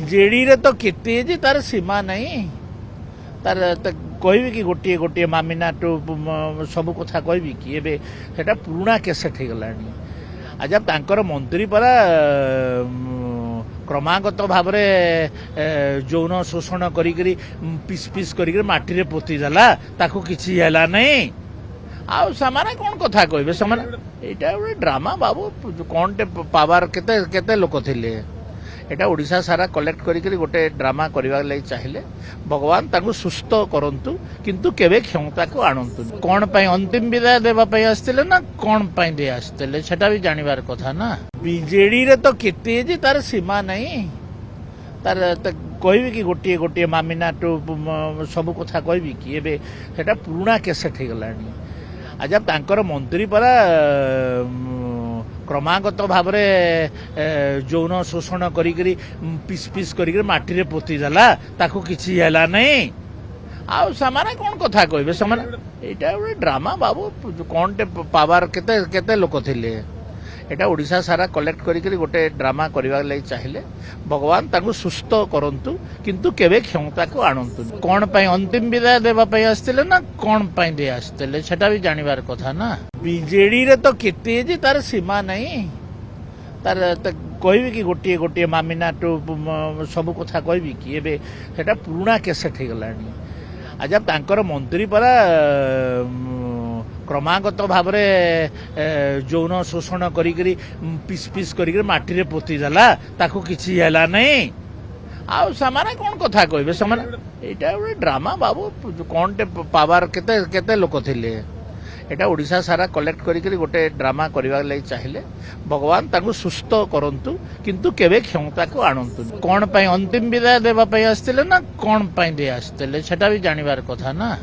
BJD रे तो केते जे तार सीमा नहीं तार कहबी कि गोटे गोटे मामिना टू सब कथा कहबी कि एबे सेटा पुराना केसेट हो गलानी आज तांकर मंत्री परा क्रमागत भाव यौन शोषण करी पिस पिस करी माटी रे पोती देला ताको किछि हैला नहीं आउ समाने कौन कथा कहबे समाने एटा गोटे ड्रामा बाबू कौन टे पावर केते केते लोक थिले एटा ओडिशा सारा कलेक्ट करी गोटे ड्रामा करबा लागि चाहिए भगवान ताको सुस्थ करंतु किंतु केबे क्षमता को आणंतु कौन पई अंतिम विदाय देबा पई आस्तिले ना कौन पई दे आस्तिले सेटा भी जानिबार कथा ना बीजेडी रे तो केते जे तार सीमा नहीं तार कहबी कि गोटे गोटे मामिना टू सब कथा कहबी कि एबे सेटा पुराना केसेट हो गलानी आज तांकर मंत्री परा क्रमागत भाव यौन शोषण करी पिस पिस करी माटी रे पोती देला ताको किछि हैला नहीं आउ समाने कौन कथा कहबे समाने एटा गोटे ड्रामा बाबू कौन टे पावर केते केते लोक थिले एटा ओडिशा सारा कलेक्ट करी गोटे ड्रामा करबा लागि चाहिए भगवान ताको सुस्थ करंतु किंतु केबे क्षमता को आणंतु कौन पई अंतिम विदाय देबा पई आस्तिले ना कौन पई दे आस्तिले सेटा भी जानिबार कथा ना बीजेडी रे तो केते जे तार सीमा नहीं तार कहबी कि गोटे गोटे मामिना टू सब कथा कहबी कि एबे सेटा पुराना केसेट हो गलानी आज तांकर मंत्री परा क्रमागत भाव यौन शोषण करी पिस पिस करी माटी रे पोती देला ताको किछि हैला नहीं आउ समाने कौन कथा कहबे समाने एटा गोटे ड्रामा बाबू कौन टे पावर केते केते लोक थिले एटा ओडिशा सारा कलेक्ट करी गोटे ड्रामा करबा लागि चाहिए भगवान ताको सुस्थ करंतु किंतु केबे क्षमता को आणंतु कौन पई अंतिम विदाय देबा पई आस्तिले ना कौन पई दे आस्तिले सेटा भी जानिबार कथा ना।